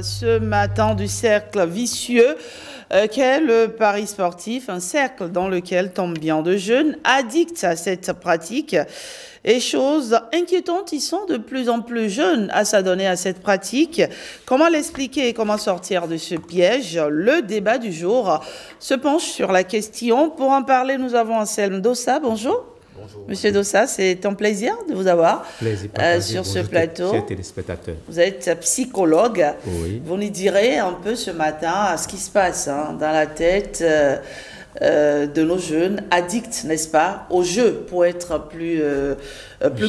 ce matin du cercle vicieux qu'est le pari sportif, un cercle dans lequel tombent bien de jeunes addicts à cette pratique. Et chose inquiétante, ils sont de plus en plus jeunes à s'adonner à cette pratique. Comment l'expliquer et comment sortir de ce piège? Le débat du jour se penche sur la question. Pour en parler, nous avons Anselme Dossa. Bonjour. Bonjour. Monsieur Dossa, c'est un plaisir de vous avoir sur ce plateau. Chers téléspectateurs. Vous êtes psychologue. Oui. Vous nous direz un peu ce matin à ce qui se passe dans la tête de nos jeunes addicts, n'est-ce pas, au jeu, pour être plus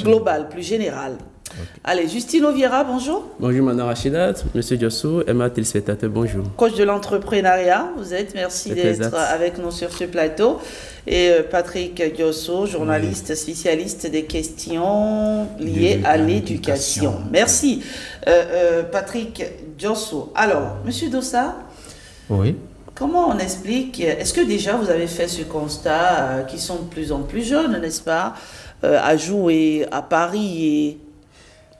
global, plus général. Okay. Allez, Justine Oviera, bonjour. Bonjour, Madame Rachidat, Monsieur Diosso, Emma téléspectateur, bonjour. Coach de l'entrepreneuriat, vous êtes, merci d'être avec nous sur ce plateau. Et Patrick Diosso, journaliste spécialiste des questions liées à l'éducation. Merci, Patrick Diosso. Alors, Monsieur Dossa. Oui. Comment on explique, est-ce que déjà vous avez fait ce constat qu'ils sont de plus en plus jeunes, n'est-ce pas, à jouer, à parier?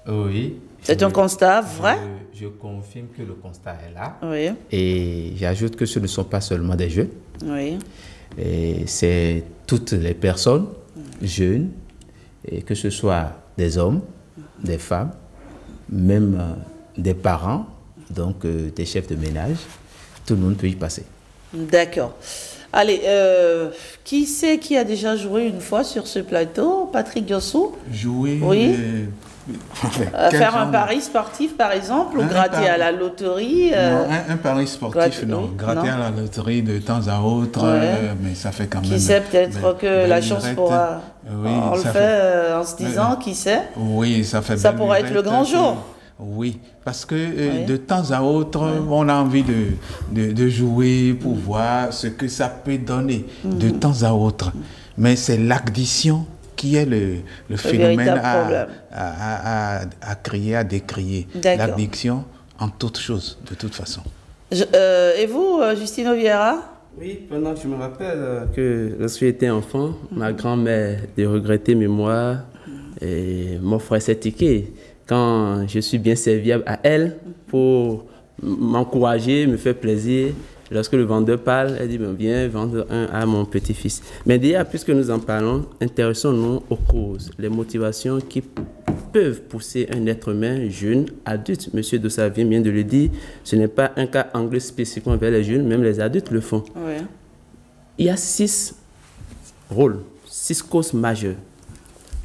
Oui. C'est un constat vrai? Je confirme que le constat est là. Oui. Et j'ajoute que ce ne sont pas seulement des jeux. Oui. C'est toutes les personnes jeunes, et que ce soit des hommes, des femmes, même des parents, donc des chefs de ménage. Tout le monde peut y passer. D'accord. Allez, qui c'est qui a déjà joué une fois sur ce plateau? Patrick Diosso? Jouer? Oui. Faire un pari sportif, par exemple, ou gratter à la loterie? Non, un pari sportif, non. Gratter à la loterie de temps à autre, mais ça fait quand même... Qui sait, peut-être que la chance pourra... Oui, on le fait en se disant, qui sait? Oui, ça fait... Ça pourrait être le grand jour. Oui, parce que de temps à autre, on a envie de jouer pour voir ce que ça peut donner de temps à autre. Mais c'est l'addiction qui est le phénomène à créer, à décrier. L'addiction en toute chose, de toute façon. Et vous, Justine Oviera? Oui, pendant que je me rappelle que lorsque j'étais enfant, ma grand-mère, de regretter mémoire, m'offrait ses tickets. Quand je suis bien serviable à elle pour m'encourager, me faire plaisir. Lorsque le vendeur parle, elle dit « Viens vendre un à mon petit-fils ». Mais déjà, puisque nous en parlons, intéressons-nous aux causes, les motivations qui peuvent pousser un être humain jeune, adulte. Monsieur Dossa vient bien de le dire, ce n'est pas un cas anglais spécifiquement vers les jeunes, même les adultes le font. Oui. Il y a 6 rôles, 6 causes majeures.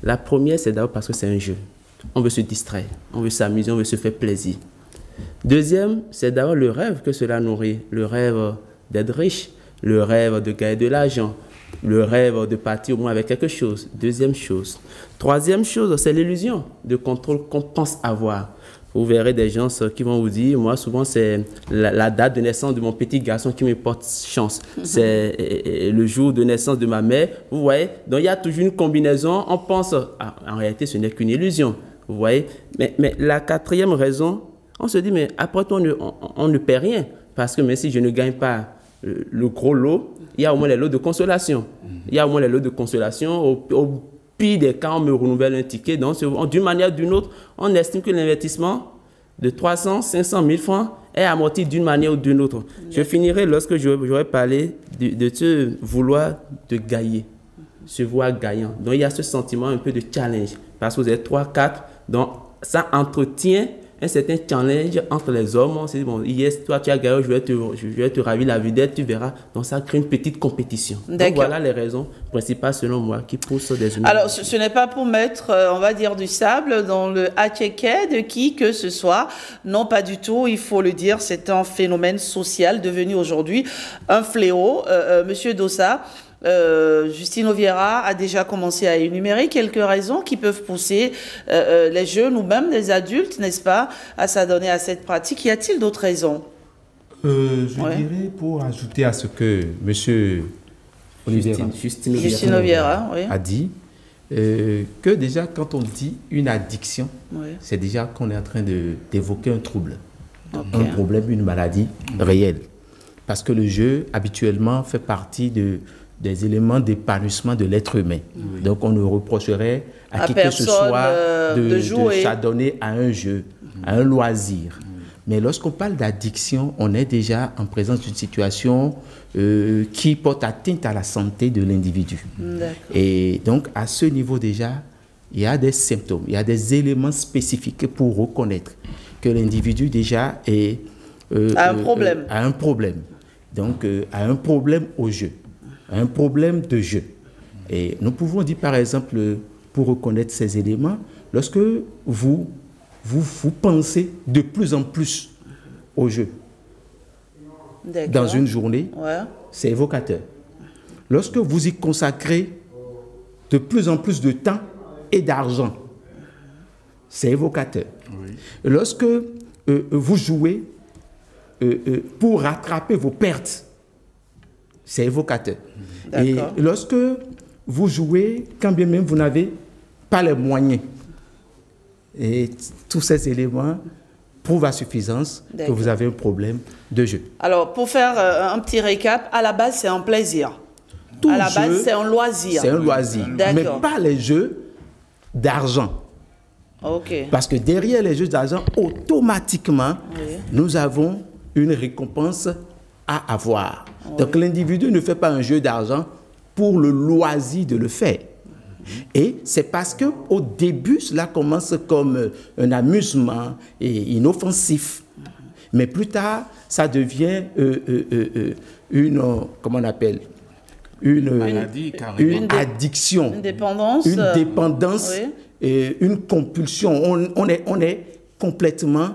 La première, c'est d'abord parce que c'est un jeu. On veut se distraire, on veut s'amuser, on veut se faire plaisir. Deuxième, c'est d'abord le rêve que cela nourrit. Le rêve d'être riche, le rêve de gagner de l'argent, le rêve de partir au moins avec quelque chose. Deuxième chose. Troisième chose, c'est l'illusion de contrôle qu'on pense avoir. Vous verrez des gens qui vont vous dire, moi souvent c'est la date de naissance de mon petit garçon qui me porte chance. C'est le jour de naissance de ma mère. Vous voyez, donc il y a toujours une combinaison. On pense, en réalité ce n'est qu'une illusion. Vous voyez, mais la quatrième raison, on se dit, mais après tout, on ne perd rien. Parce que même si je ne gagne pas le gros lot, il y a au moins les lots de consolation. Il y a au moins les lots de consolation. Au pire des cas, on me renouvelle un ticket. Donc, d'une manière ou d'une autre, on estime que l'investissement de 300, 500 000 francs est amorti d'une manière ou d'une autre. Je finirai lorsque j'aurai parlé de ce vouloir de gagner, se voir gagnant. Donc, il y a ce sentiment un peu de challenge. Parce que vous êtes 3, 4, donc ça entretient un certain challenge entre les hommes. On se dit, bon, yes, toi tu as gagné, je vais te ravir la vedette, tu verras. Donc ça crée une petite compétition. Donc voilà les raisons principales selon moi qui poussent des humains. Alors ce n'est pas pour mettre, on va dire, du sable dans le hacheké de qui que ce soit. Non, pas du tout. Il faut le dire, c'est un phénomène social devenu aujourd'hui un fléau. Monsieur Dossa, Justine Oviera a déjà commencé à énumérer quelques raisons qui peuvent pousser les jeunes ou même les adultes, n'est-ce pas, à s'adonner à cette pratique. Y a-t-il d'autres raisons? Je dirais, pour ajouter à ce que M. Justine Oviera a dit, que déjà quand on dit une addiction, c'est déjà qu'on est en train d'évoquer un trouble, un problème, une maladie réelle. Parce que le jeu, habituellement, fait partie des éléments d'épanouissement de l'être humain. Donc, on ne reprocherait à qui que ce soit de s'adonner à un jeu, à un loisir. Mais lorsqu'on parle d'addiction, on est déjà en présence d'une situation qui porte atteinte à la santé de l'individu. Et donc, à ce niveau déjà, il y a des symptômes, il y a des éléments spécifiques pour reconnaître que l'individu déjà a un problème. Donc, a un problème au jeu, un problème de jeu. Et nous pouvons dire, par exemple, pour reconnaître ces éléments, lorsque vous pensez de plus en plus au jeu dans une journée, c'est évocateur. Lorsque vous y consacrez de plus en plus de temps et d'argent, c'est évocateur. Oui. Lorsque vous jouez pour rattraper vos pertes, c'est évocateur. Et lorsque vous jouez, quand bien même vous n'avez pas les moyens, et tous ces éléments prouvent à suffisance que vous avez un problème de jeu. Alors, pour faire un petit récap, à la base, c'est un plaisir. À la base, c'est un loisir. C'est un loisir, mais pas les jeux d'argent. Parce que derrière les jeux d'argent, automatiquement, nous avons une récompense à avoir. Donc, l'individu ne fait pas un jeu d'argent pour le loisir de le faire. Et c'est parce qu'au début, cela commence comme un amusement et inoffensif. Mais plus tard, ça devient comment on appelle, une addiction, une dépendance, une compulsion. On est complètement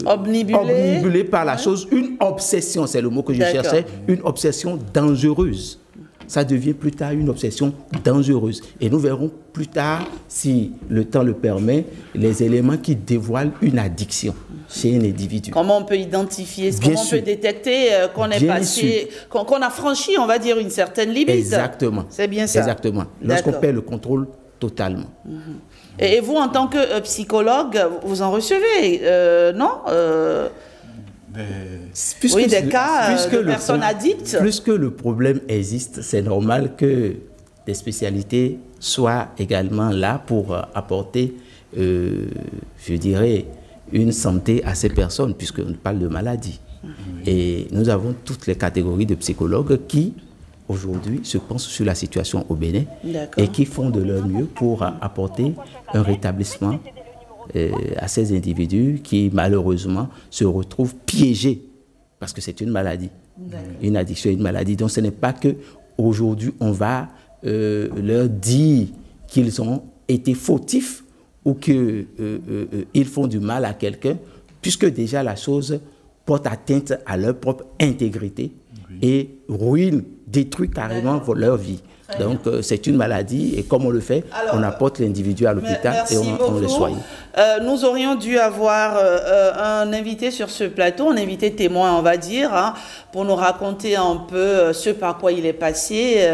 obnubilé par la chose. Une obsession, c'est le mot que je cherchais, une obsession dangereuse. Ça devient plus tard une obsession dangereuse. Et nous verrons plus tard, si le temps le permet, les éléments qui dévoilent une addiction chez un individu. Comment on peut identifier, comment on peut détecter qu'on est passé, qu'on a franchi, on va dire, une certaine limite. Exactement. C'est bien ça. Exactement. Lorsqu'on perd le contrôle totalement. Et vous, en tant que psychologue, vous en recevez, non des cas de personnes addictes. Puisque le problème existe, c'est normal que des spécialités soient également là pour apporter, je dirais, une santé à ces personnes, puisqu'on parle de maladie. Et nous avons toutes les catégories de psychologues qui, aujourd'hui, se penchent sur la situation au Bénin et qui font de leur mieux pour apporter un rétablissement à ces individus qui, malheureusement, se retrouvent piégés parce que c'est une maladie. Une addiction est une maladie. Donc, ce n'est pas qu'aujourd'hui, on va leur dire qu'ils ont été fautifs ou qu'ils font du mal à quelqu'un, puisque déjà la chose porte atteinte à leur propre intégrité et ruine, détruit carrément leur vie. Donc, c'est une maladie et comme on le fait, on apporte l'individu à l'hôpital et on le soigne. Nous aurions dû avoir un invité sur ce plateau, un invité témoin, on va dire, pour nous raconter un peu ce par quoi il est passé.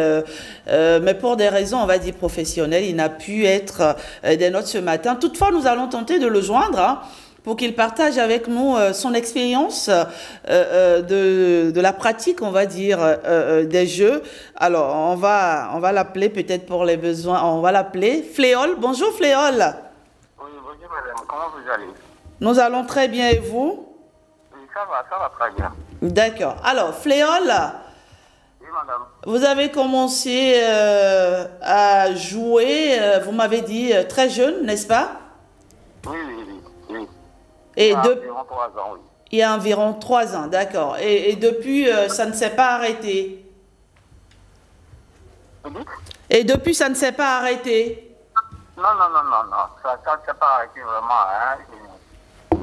Mais pour des raisons, on va dire, professionnelles, il n'a pu être des nôtres ce matin. Toutefois, nous allons tenter de le joindre, pour qu'il partage avec nous son expérience de la pratique, on va dire, des jeux. Alors, on va l'appeler peut-être pour les besoins. On va l'appeler Fléol. Bonjour Fléol. Oui, bonjour madame. Comment vous allez? Nous allons très bien et vous? Oui, ça va très bien. D'accord. Alors, Fléol, oui, madame. Vous avez commencé à jouer, vous m'avez dit, très jeune, n'est-ce pas? Oui. Et environ 3 ans, oui. Il y a environ 3 ans, d'accord. Et depuis, ça ne s'est pas arrêté. Et depuis, ça ne s'est pas arrêté. Non. Ça ne s'est pas arrêté vraiment.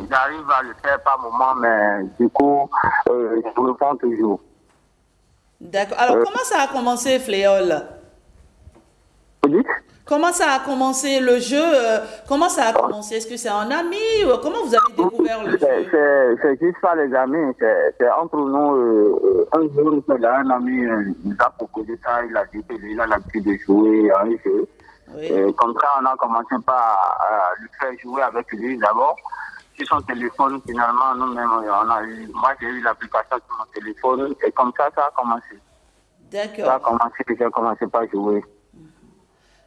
J'arrive à le faire par moment, mais du coup, je me prends toujours. D'accord. Alors, comment ça a commencé, Fléol? Comment ça a commencé le jeu? Comment ça a commencé? Est-ce que c'est un ami? Comment vous avez découvert le jeu? C'est juste pas les amis. C'est entre nous. Un jour, un ami nous a proposé ça. Il a dit que lui, il a l'habitude de jouer à un jeu. Oui. Comme ça, on a commencé par lui faire jouer avec lui d'abord. Sur son téléphone, finalement, nous-mêmes, moi, j'ai eu l'application sur mon téléphone. Et comme ça a commencé. D'accord. Ça a commencé, j'ai commencé par jouer.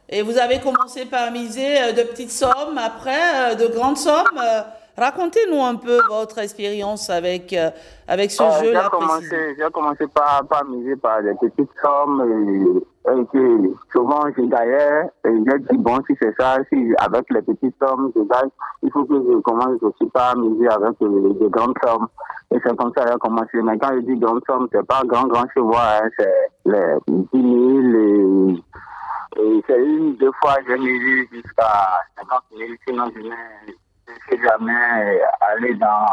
Et vous avez commencé par miser de petites sommes, après de grandes sommes. Racontez-nous un peu votre expérience avec ce jeu-là. J'ai commencé par miser par des petites sommes et que souvent je gagnais. Et j'ai dit, bon, si c'est ça, si avec les petites sommes, je gagne, il faut que je commence aussi par miser avec des grandes sommes. Et c'est comme ça que j'ai commencé. Mais quand je dis grandes sommes, c'est pas grand chez moi, hein, c'est les 10 000 et c'est deux fois j'ai misé jusqu'à 50 000, sinon je n'ai jamais aller dans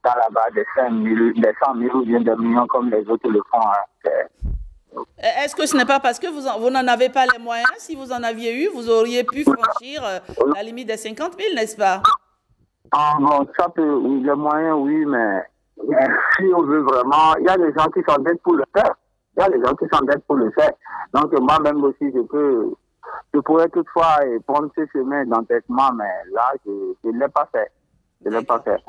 la barre des 5 000, des 100 000 ou bien des millions comme les autres le font. Hein. Est-ce que ce n'est pas parce que vous n'en avez pas les moyens? Si vous en aviez eu, vous auriez pu franchir la limite des 50 000, n'est-ce pas? Bon, ça peut, les moyens, oui, mais si on veut vraiment, il y a des gens qui s'endettent pour le faire. Il y a des gens qui s'endettent pour le faire. Donc, moi-même aussi, je pourrais toutefois prendre ce chemin d'endettement, mais là, je ne l'ai pas fait. Je ne l'ai pas fait.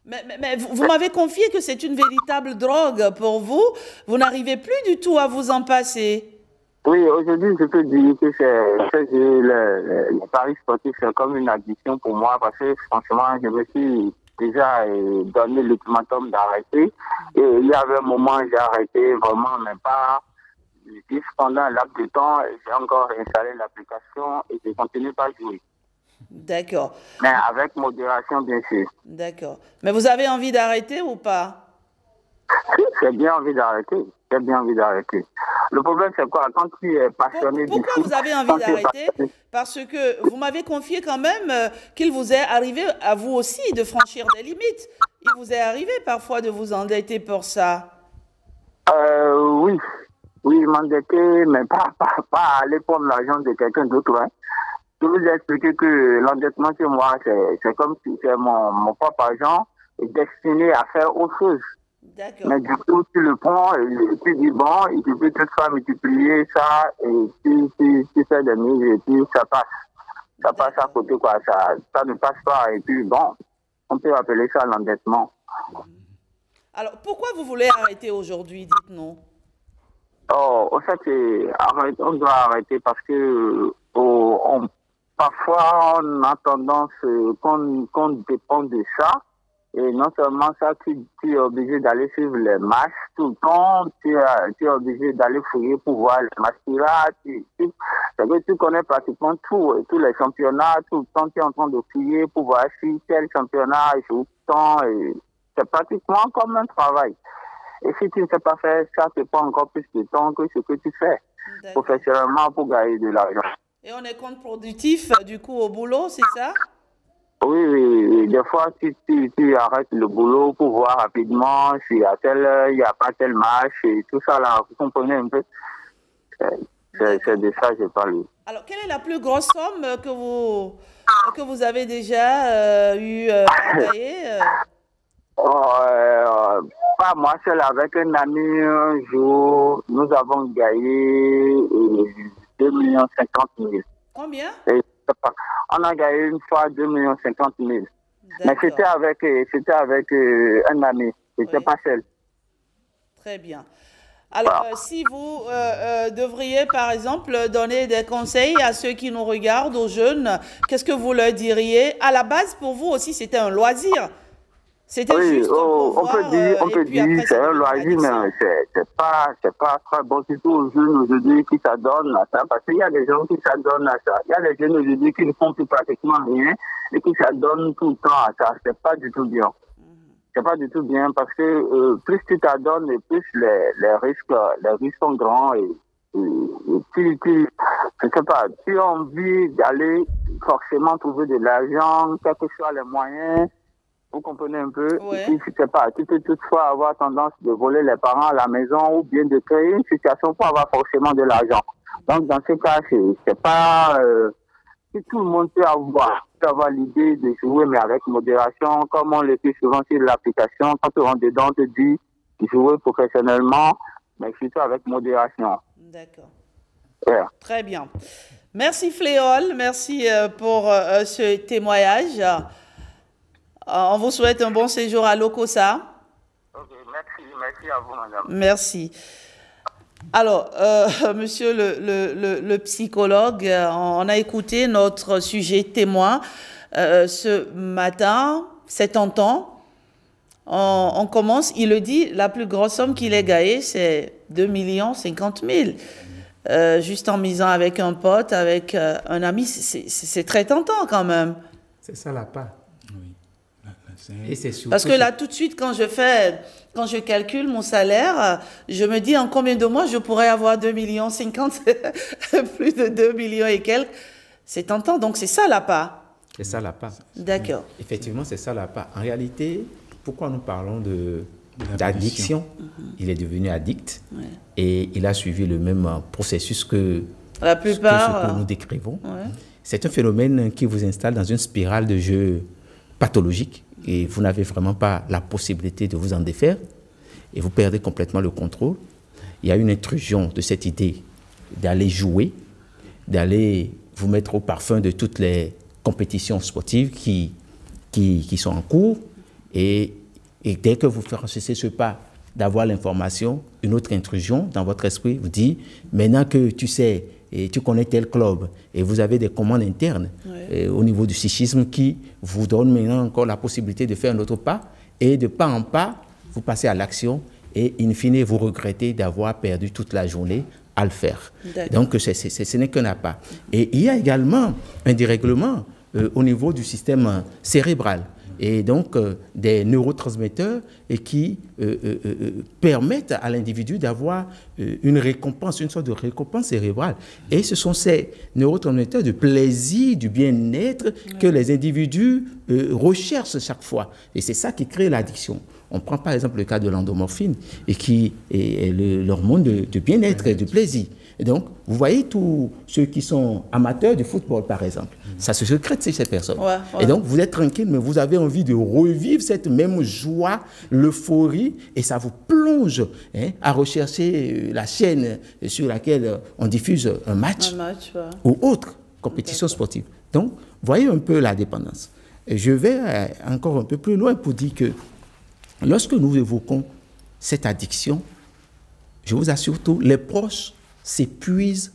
Mais vous m'avez confié que c'est une véritable drogue pour vous. Vous n'arrivez plus du tout à vous en passer. Oui, aujourd'hui, je peux dire que le paris sportif, c'est comme une addiction pour moi parce que franchement, je me suis déjà donné l'ultimatum d'arrêter. Et il y avait un moment, j'ai arrêté vraiment, mais pas juste pendant un laps de temps. J'ai encore installé l'application et je continue pas à jouer. D'accord. Mais avec modération, bien sûr. D'accord. Mais vous avez envie d'arrêter ou pas? J'ai bien envie d'arrêter. J'ai bien envie d'arrêter. Le problème, c'est quoi? Quand tu es passionné du foot... Pourquoi vous avez envie d'arrêter? Parce que vous m'avez confié quand même qu'il vous est arrivé à vous aussi de franchir des limites. Il vous est arrivé parfois de vous endetter pour ça. Oui. Oui, m'endetter, mais pas aller prendre l'argent de quelqu'un d'autre. Hein. Je vous ai expliqué que l'endettement chez moi, c'est comme si c'est mon propre argent destiné à faire autre chose. Mais du coup, tu le prends et tu dis bon, et tu peux toutefois multiplier ça et tu fais des mises et puis ça passe. Ça passe à côté, quoi. Ça ne passe pas. Et puis bon, on peut appeler ça l'endettement. Alors, pourquoi vous voulez arrêter aujourd'hui? Dites-nous. En fait, on doit arrêter parce que parfois on a tendance qu'on dépend de ça. Et non seulement ça, tu es obligé d'aller suivre les matchs tout le temps, tu es obligé d'aller fouiller pour voir les matchs là. Tu connais pratiquement tous les championnats, tout le temps tu es en train de fouiller pour voir si tel championnat joue tout le temps. Et c'est pratiquement comme un travail. Et si tu ne sais pas faire ça, tu prends encore plus de temps que ce que tu fais professionnellement pour gagner de l'argent. Et on est contre-productif du coup au boulot, c'est ça? Oui. Des fois, tu arrêtes le boulot pour voir rapidement si à telle heure, il n'y a pas tel match et tout ça là. Vous comprenez un peu? C'est de ça que je parle. Alors, quelle est la plus grosse somme que vous avez déjà eu à gagner? Pas moi seul, avec un ami, un jour, nous avons gagné 2 50 000. Combien? On a gagné une fois 2 50 000. Mais c'était avec un ami, c'était pas seul. Très bien. Alors, si vous devriez, par exemple, donner des conseils à ceux qui nous regardent, aux jeunes, qu'est-ce que vous leur diriez? À la base, pour vous aussi, c'était un loisir. C'était juste on peut dire c'est un loisir, mais c'est pas très bon du tout aux jeunes aujourd'hui qui s'adonnent à ça, parce qu'il y a des gens qui s'adonnent à ça. Il y a des jeunes aujourd'hui qui ne font plus pratiquement rien et qui s'adonnent tout le temps à ça. C'est pas du tout bien. C'est pas du tout bien parce que plus tu t'adonnes et plus les risques sont grands et je sais pas, tu as envie d'aller forcément trouver de l'argent, quels que soient les moyens. Vous comprenez un peu? Oui. Tu peux toutefois avoir tendance de voler les parents à la maison ou bien de créer une situation pour avoir forcément de l'argent. Donc, dans ce cas, c'est pas... si tout le monde peut avoir l'idée de jouer, mais avec modération, comme on le fait souvent sur l'application, quand tu rentres dedans, on te dit jouer professionnellement, mais surtout avec modération. D'accord. Yeah. Très bien. Merci Fléol, merci pour ce témoignage. On vous souhaite un bon séjour à Lokossa. Ok, merci à vous, madame. Merci. Alors, monsieur le psychologue, on a écouté notre sujet témoin ce matin. 70 ans, on commence, il le dit, la plus grosse somme qu'il ait gagnée, c'est 2 50 000. Juste en misant avec un pote, avec un ami, c'est très tentant quand même. C'est ça la part. Oui. Et c'est surtout parce que là, tout de suite, quand je calcule mon salaire, je me dis en combien de mois je pourrais avoir 2 50 000, plus de 2 millions et quelques. C'est tentant, donc c'est ça la part. C'est ça la part. D'accord. Effectivement, c'est ça la part. En réalité, pourquoi nous parlons d'addiction? Il est devenu addict et il a suivi le même processus que la plupart, ce que nous décrivons. C'est un phénomène qui vous installe dans une spirale de jeu pathologique et vous n'avez vraiment pas la possibilité de vous en défaire et vous perdez complètement le contrôle. Il y a une intrusion de cette idée d'aller jouer, d'aller vous mettre au parfum de toutes les compétitions sportives qui sont en cours. Et dès que vous franchissez ce pas d'avoir l'information, une autre intrusion dans votre esprit vous dit, maintenant que tu sais et tu connais tel club et vous avez des commandes internes au niveau du psychisme qui vous donnent maintenant encore la possibilité de faire un autre pas et de pas en pas, vous passez à l'action et in fine, vous regrettez d'avoir perdu toute la journée à le faire. Donc, ce n'est qu'un pas. Et il y a également un dérèglement au niveau du système cérébral. Et donc des neurotransmetteurs qui permettent à l'individu d'avoir une récompense, une sorte de récompense cérébrale. Et ce sont ces neurotransmetteurs de plaisir, du bien-être que les individus recherchent chaque fois. Et c'est ça qui crée l'addiction. On prend par exemple le cas de l'endomorphine et qui est l'hormone de bien-être et de plaisir. Et donc, vous voyez tous ceux qui sont amateurs du football, par exemple, ça se secrète chez ces personnes. Et donc, vous êtes tranquille, mais vous avez envie de revivre cette même joie, l'euphorie, et ça vous plonge à rechercher la chaîne sur laquelle on diffuse un match ou autre compétition sportive. Donc, voyez un peu la dépendance. Et je vais encore un peu plus loin pour dire que lorsque nous évoquons cette addiction, je vous assure tout, les proches s'épuisent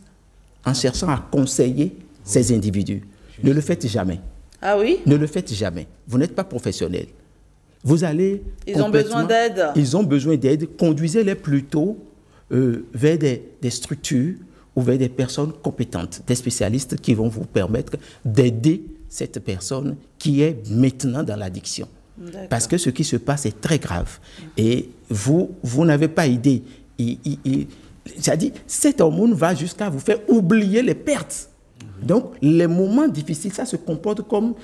en cherchant à conseiller ces individus. Ne le faites jamais. Ah oui? Ne le faites jamais. Vous n'êtes pas professionnel. Vous allez... Ils ont besoin d'aide. Ils ont besoin d'aide. Conduisez-les plutôt vers des structures ou vers des personnes compétentes, des spécialistes qui vont vous permettre d'aider cette personne qui est maintenant dans l'addiction. Parce que ce qui se passe est très grave. Et vous n'avez pas idée. C'est-à-dire, cette hormone va jusqu'à vous faire oublier les pertes. Donc, les moments difficiles, ça se comporte comme,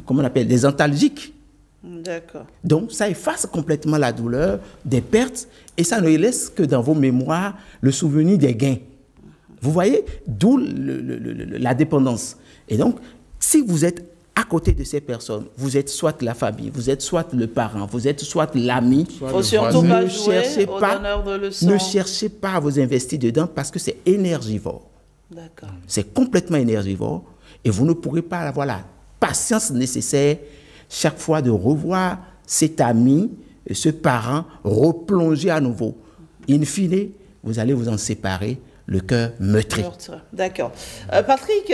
comment on appelle, des antalgiques. D'accord. Donc, ça efface complètement la douleur des pertes et ça ne laisse que dans vos mémoires le souvenir des gains. Vous voyez, d'où la dépendance. Et donc, si vous êtes à côté de ces personnes, vous êtes soit la famille, vous êtes soit le parent, vous êtes soit l'ami. Il ne faut surtout pas jouer au donneur de leçons. Ne cherchez pas à vous investir dedans parce que c'est énergivore. D'accord. C'est complètement énergivore et vous ne pourrez pas avoir la patience nécessaire chaque fois de revoir cet ami, ce parent, replonger à nouveau. In fine, vous allez vous en séparer, le cœur meurtri. D'accord. Patrick,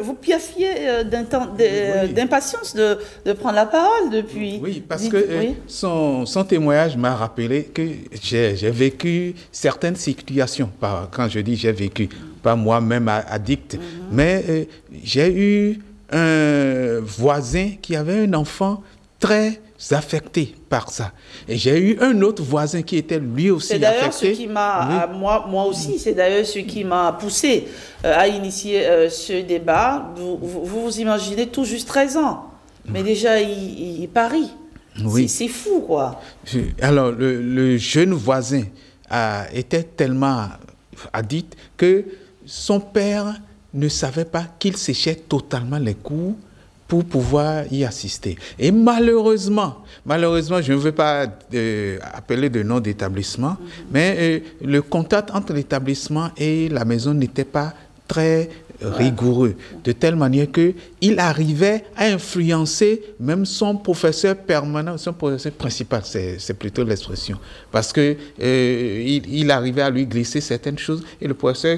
vous piaffiez d'impatience de prendre la parole depuis. Oui, parce que son témoignage m'a rappelé que j'ai vécu certaines situations. Quand je dis j'ai vécu, pas moi-même addict, mais j'ai eu un voisin qui avait un enfant très affecté par ça. Et j'ai eu un autre voisin qui était lui aussi affecté. C'est d'ailleurs ce qui m'a, moi aussi, c'est d'ailleurs ce qui m'a poussé à initier ce débat. Vous imaginez tout juste 13 ans, mais déjà il parie. Oui. C'est fou, quoi. Alors, le jeune voisin était tellement addict que son père ne savait pas qu'il séchait totalement les cours pour pouvoir y assister. Et malheureusement, je ne veux pas appeler de nom d'établissement, mais le contact entre l'établissement et la maison n'était pas très rigoureux, de telle manière qu'il arrivait à influencer même son professeur permanent, son professeur principal, c'est plutôt l'expression, parce que il arrivait à lui glisser certaines choses et le professeur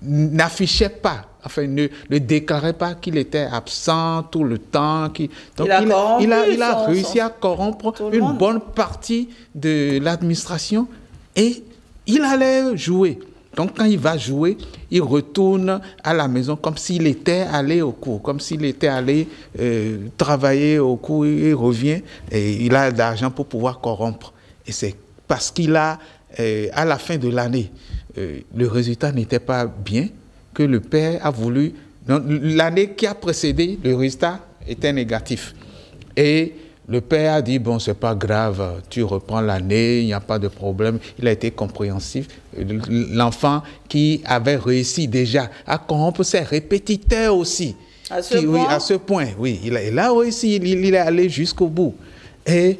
n'affichait pas enfin, ne déclarait pas qu'il était absent tout le temps. Donc, il a réussi à corrompre une bonne partie de l'administration et il allait jouer. Donc, quand il va jouer, il retourne à la maison comme s'il était allé au cours, comme s'il était allé travailler au cours. Il revient et il a de l'argent pour pouvoir corrompre. Et c'est parce qu'il a, à la fin de l'année, le résultat n'était pas bien que le père a voulu... L'année qui a précédé, le résultat était négatif. Et le père a dit, bon, c'est pas grave, tu reprends l'année, il n'y a pas de problème. Il a été compréhensif. L'enfant qui avait réussi déjà à corrompre ses répétiteurs aussi. À ce point, oui. Il a réussi, il est allé jusqu'au bout. Et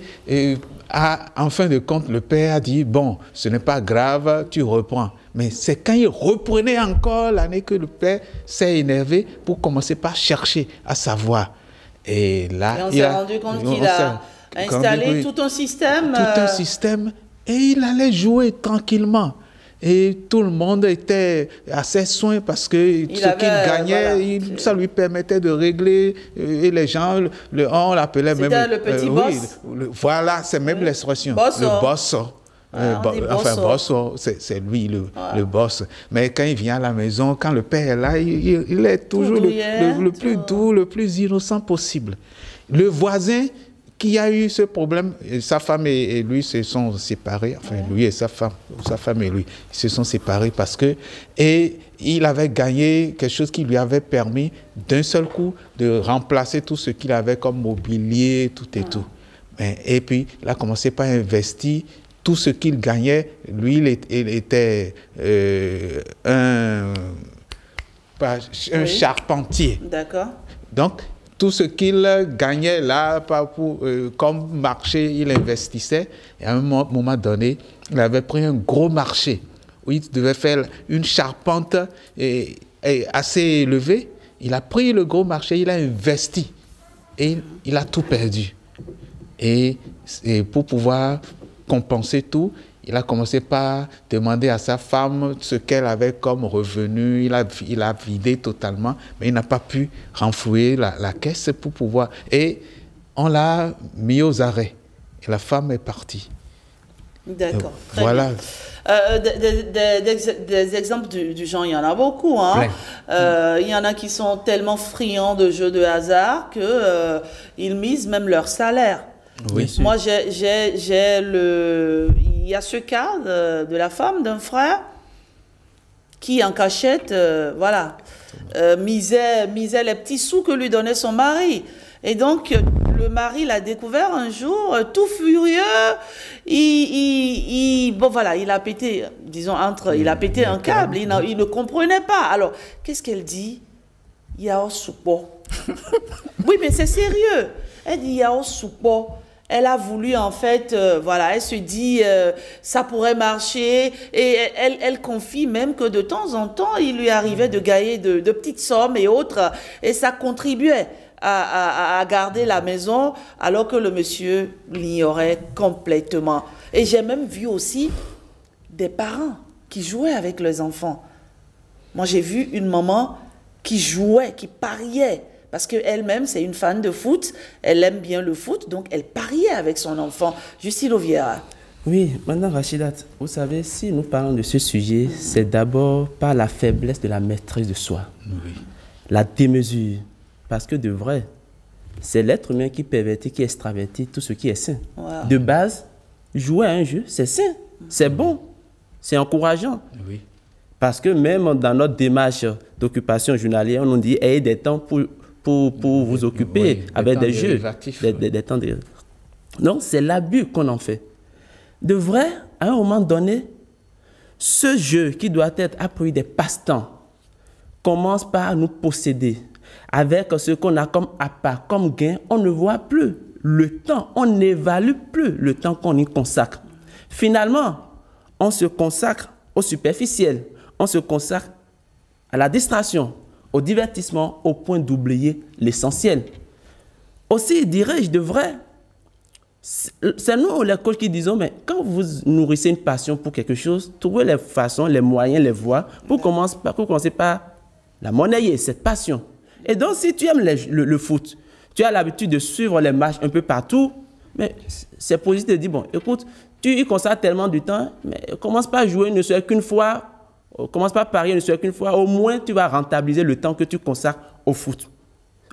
en fin de compte, le père a dit, bon, ce n'est pas grave, tu reprends. Mais c'est quand il reprenait encore l'année que le père s'est énervé pour commencer par chercher à savoir. Et là, on s'est rendu compte qu'il a installé tout un système. Tout un système. Et il allait jouer tranquillement. Et tout le monde était à ses soins parce que ce qu'il gagnait, ça lui permettait de régler. Et les gens, on l'appelait même... C'était le petit boss. Voilà, c'est même l'expression. Le boss. Boss, c'est lui le boss. Mais quand il vient à la maison, quand le père est là, il est toujours le plus doux, le plus innocent possible. Le voisin qui a eu ce problème, sa femme et lui se sont séparés, enfin lui et sa femme et lui se sont séparés parce que il avait gagné quelque chose qui lui avait permis d'un seul coup de remplacer tout ce qu'il avait comme mobilier, tout et tout. Et puis il a commencé par investir tout ce qu'il gagnait. Lui, il était un charpentier. D'accord. Donc, tout ce qu'il gagnait là, comme marché, il investissait. Et à un moment donné, il avait pris un gros marché où il devait faire une charpente assez élevée. Il a pris le gros marché, il a investi. Et il a tout perdu. Et pour pouvoir compenser tout, il a commencé par demander à sa femme ce qu'elle avait comme revenu. Il a vidé totalement, mais il n'a pas pu renflouer la caisse pour pouvoir... Et on l'a mis aux arrêts. Et la femme est partie. D'accord. Voilà. Des exemples du genre, il y en a beaucoup. Hein. Il y en a qui sont tellement friands de jeux de hasard qu'ils misent même leur salaire. Oui. Moi, il y a ce cas de la femme d'un frère qui, en cachette, misait les petits sous que lui donnait son mari. Et donc, le mari l'a découvert un jour, tout furieux. Il a pété, disons, il a pété un câble. Il ne comprenait pas. Alors, qu'est-ce qu'elle dit? Il y a un soupo. Oui, mais c'est sérieux. Elle dit, il y a un soupo. Elle a voulu, en fait, elle se dit, ça pourrait marcher. Et elle confie même que de temps en temps, il lui arrivait de gagner de petites sommes et autres. Et ça contribuait à garder la maison, alors que le monsieur l'ignorait complètement. Et j'ai même vu aussi des parents qui jouaient avec leurs enfants. Moi, j'ai vu une maman qui jouait, qui pariait. Parce qu'elle-même, c'est une fan de foot, elle aime bien le foot, donc elle pariait avec son enfant. Justine Oviera. Oui, maintenant Rachidat, vous savez, si nous parlons de ce sujet, c'est d'abord par la faiblesse de la maîtrise de soi, la démesure. Parce que de vrai, c'est l'être humain qui pervertit, qui extravertit tout ce qui est sain. Wow. De base, jouer à un jeu, c'est sain, c'est bon, c'est encourageant. Oui. Parce que même dans notre démarche d'occupation journalière, on nous dit ayez des temps pour vous occuper avec des jeux, des temps de... Donc, c'est l'abus qu'on en fait. De vrai, à un moment donné, ce jeu qui doit être après des passe-temps commence par nous posséder. Avec ce qu'on a comme appât, comme gain, on ne voit plus le temps, on n'évalue plus le temps qu'on y consacre. Finalement, on se consacre au superficiel, on se consacre à la distraction, au divertissement, au point d'oublier l'essentiel. Aussi, dirais-je, de vrai, c'est nous, les coachs, qui disons, mais quand vous nourrissez une passion pour quelque chose, trouvez les façons, les moyens, les voies pour commencer par la monnayer, cette passion. Et donc, si tu aimes le foot, tu as l'habitude de suivre les matchs un peu partout, mais c'est positif de dire, bon, écoute, tu y consacres tellement du temps, mais commence pas à jouer ne serait qu'une fois, commence pas à parier ne serait qu'une fois, au moins tu vas rentabiliser le temps que tu consacres au foot,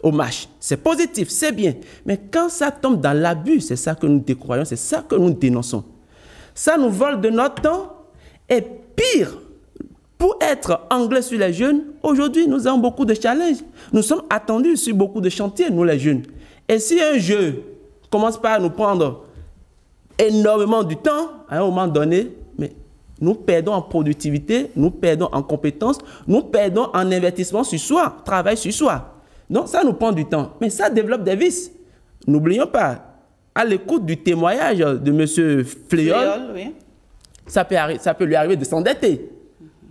au match. C'est positif, c'est bien. Mais quand ça tombe dans l'abus, c'est ça que nous décroyons, c'est ça que nous dénonçons. Ça nous vole de notre temps et pire, pour être anglais sur les jeunes, aujourd'hui, nous avons beaucoup de challenges. Nous sommes attendus sur beaucoup de chantiers, nous les jeunes. Et si un jeu commence par nous prendre énormément du temps, à un moment donné, mais nous perdons en productivité, nous perdons en compétences, nous perdons en investissement sur soi, travail sur soi. Donc ça nous prend du temps, mais ça développe des vices. N'oublions pas, à l'écoute du témoignage de M. Fléol, oui. ça peut lui arriver de s'endetter.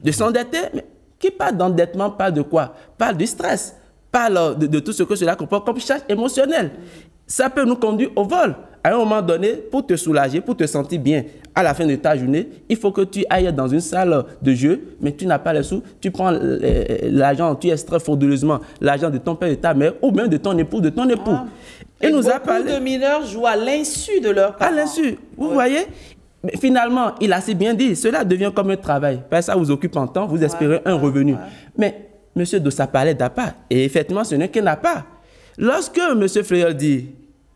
De s'endetter, mais qui parle d'endettement, parle de quoi? Parle du stress, parle de tout ce que cela comporte comme charge émotionnelle. Ça peut nous conduire au vol. À un moment donné, pour te soulager, pour te sentir bien à la fin de ta journée, il faut que tu ailles dans une salle de jeu, mais tu n'as pas les sous, tu prends l'argent, tu extrais frauduleusement l'argent de ton père, de ta mère, ou même de ton époux, Ah. Et nous a parlé. Beaucoup de mineurs jouent à l'insu de leurs parents. À l'insu, vous voyez? Mais finalement, il a assez bien dit, cela devient comme un travail. Parce que ça vous occupe en temps, vous espérez un revenu. Mais M. Dossa parlait d'appât, et effectivement, ce n'est qu'un appât. Lorsque M. Fléol dit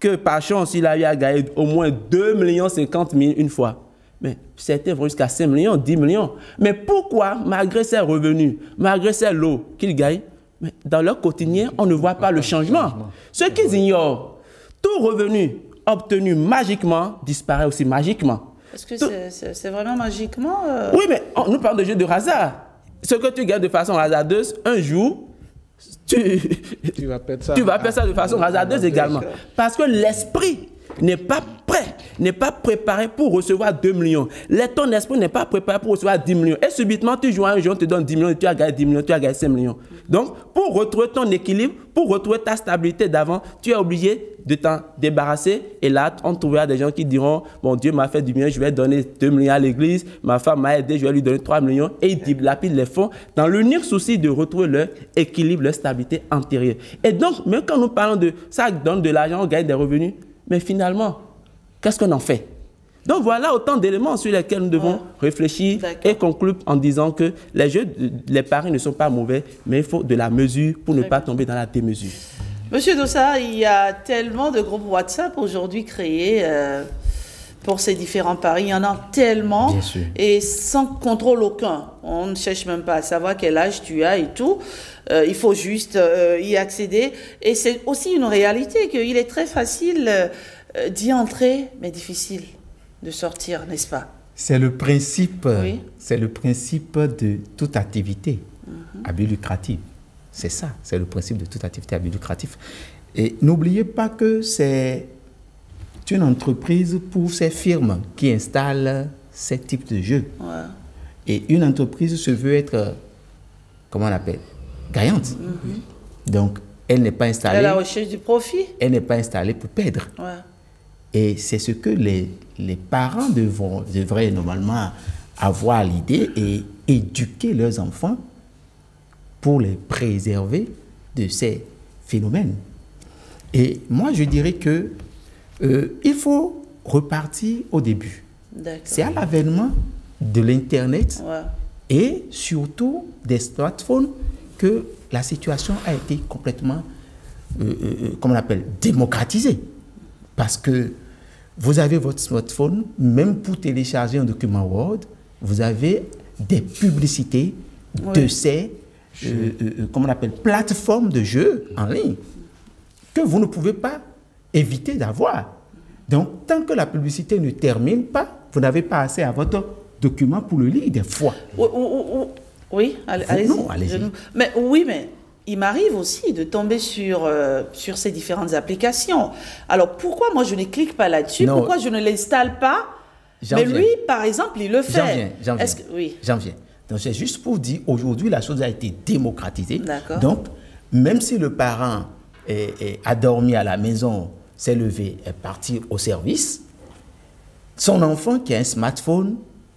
que par chance, il a eu à gagner au moins 2,50 millions une fois, mais certains vont jusqu'à 5 millions, 10 millions. Mais pourquoi, malgré ces revenus, malgré ces lots qu'ils gagnent, mais dans leur quotidien, on ne voit pas le changement? Ce qu'ils ignorent, tout revenu obtenu magiquement disparaît aussi magiquement. Est-ce que c'est vraiment magiquement Oui, mais nous parlons de jeu de hasard. Ce que tu gagnes de façon hasardeuse, un jour, tu vas perdre ça de façon hasardeuse également. Parce que l'esprit n'est pas prêt, n'est pas préparé pour recevoir 2 millions. Ton esprit n'est pas préparé pour recevoir 10 millions. Et subitement, tu joues à un jeu, on te donne 10 millions, tu as gagné 10 millions, tu as gagné 5 millions. Donc, pour retrouver ton équilibre, pour retrouver ta stabilité d'avant, tu es obligé de t'en débarrasser. Et là, on trouvera des gens qui diront, bon, Dieu m'a fait du bien, je vais donner 2 millions à l'église, ma femme m'a aidé, je vais lui donner 3 millions. Et ils dilapident les fonds dans l'unique souci de retrouver leur équilibre, leur stabilité antérieure. Et donc, même quand nous parlons de ça, donne de l'argent, on gagne des revenus. Mais finalement, qu'est-ce qu'on en fait? Donc voilà autant d'éléments sur lesquels nous devons réfléchir et conclure en disant que les paris ne sont pas mauvais, mais il faut de la mesure pour ne pas tomber dans la démesure. Monsieur Dossa, il y a tellement de groupes WhatsApp aujourd'hui créés pour ces différents paris. Il y en a tellement et sans contrôle aucun. On ne cherche même pas à savoir quel âge tu as et tout. Il faut juste y accéder. Et c'est aussi une réalité qu'il est très facile d'y entrer, mais difficile de sortir, n'est-ce pas? C'est le principe, c'est le principe de toute activité à but lucratif. C'est ça, c'est le principe de toute activité à but lucratif. Et n'oubliez pas que c'est une entreprise pour ces firmes qui installent ces types de jeux. Et une entreprise se veut être, comment on appelle, gagnante. Donc, elle n'est pas installée... À la recherche du profit. Elle n'est pas installée pour perdre. Et c'est ce que les parents devraient normalement avoir l'idée et éduquer leurs enfants pour les préserver de ces phénomènes. Et moi, je dirais que il faut repartir au début. C'est à l'avènement de l'Internet et surtout des smartphones que la situation a été complètement, comment on appelle, démocratisée. Parce que vous avez votre smartphone, même pour télécharger un document Word, vous avez des publicités de ces comment on appelle, plateformes de jeux en ligne que vous ne pouvez pas éviter d'avoir. Donc, tant que la publicité ne termine pas, vous n'avez pas accès à votre document pour le lire des fois. Oui, allez-y. Mais il m'arrive aussi de tomber sur ces différentes applications. Alors, pourquoi moi je ne clique pas là-dessus? Pourquoi je ne l'installe pas? Mais lui, par exemple, il le fait. J'en viens. Donc, c'est juste pour dire, aujourd'hui, la chose a été démocratisée. Donc, même si le parent a dormi à la maison, s'est levé, est parti au service, son enfant qui a un smartphone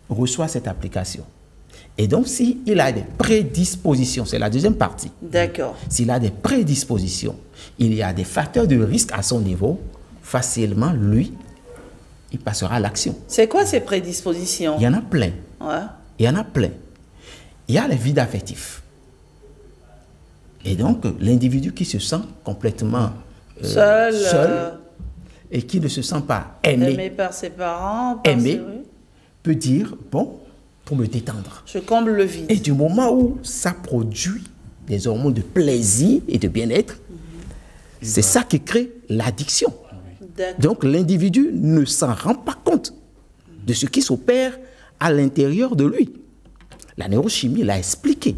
reçoit cette application. Et donc, s'il a des prédispositions, c'est la deuxième partie. D'accord. S'il a des prédispositions, il y a des facteurs de risque à son niveau, facilement, lui, il passera à l'action. C'est quoi ces prédispositions? Il y en a plein. Ouais. Il y en a plein. Il y a les vides affectifs. Et donc, l'individu qui se sent complètement seul et qui ne se sent pas aimé par ses parents, peut dire, bon, pour me détendre. Je comble le vide. Et du moment où ça produit des hormones de plaisir et de bien-être, c'est ça qui crée l'addiction. Donc l'individu ne s'en rend pas compte de ce qui s'opère à l'intérieur de lui. La neurochimie l'a expliqué.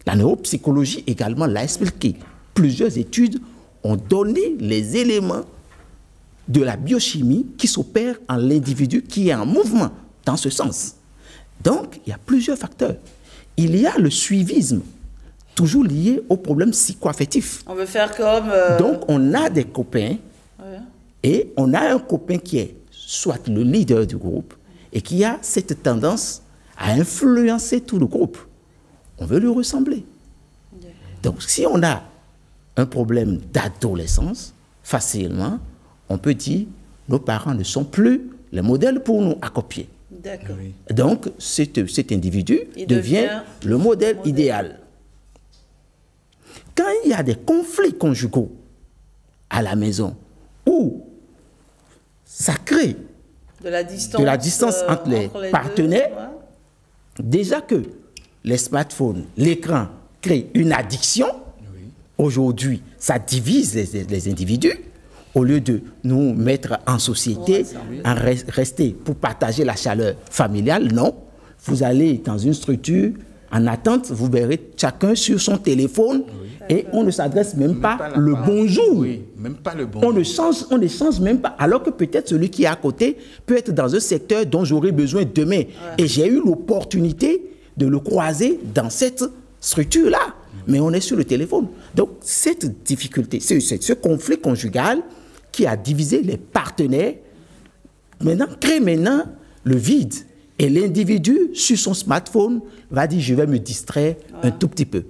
La neuropsychologie également l'a expliqué. Plusieurs études ont donné les éléments de la biochimie qui s'opère en l'individu qui est en mouvement dans ce sens. Donc, il y a plusieurs facteurs. Il y a le suivisme, toujours lié au problème psychoaffectif. On veut faire comme... Donc, on a des copains et on a un copain qui est soit le leader du groupe et qui a cette tendance à influencer tout le groupe. On veut lui ressembler. Donc, si on a un problème d'adolescence, facilement, on peut dire nos parents ne sont plus les modèles pour nous à copier. D'accord. Donc, cet individu devient le modèle idéal. Quand il y a des conflits conjugaux à la maison, où ça crée de la distance entre les partenaires, déjà que les smartphones, l'écran crée une addiction, aujourd'hui, ça divise les individus. Au lieu de nous mettre en société, en rester pour partager la chaleur familiale, non. Vous allez dans une structure, en attente, vous verrez chacun sur son téléphone et on ne s'adresse même pas le bonjour. Oui, même pas le bonjour. On ne change même pas. Alors que peut-être celui qui est à côté peut être dans un secteur dont j'aurai besoin demain. Et j'ai eu l'opportunité de le croiser dans cette structure-là. Mais on est sur le téléphone. Donc, cette difficulté, ce conflit conjugal qui a divisé les partenaires, crée maintenant le vide. Et l'individu, sur son smartphone, va dire, je vais me distraire un tout petit peu.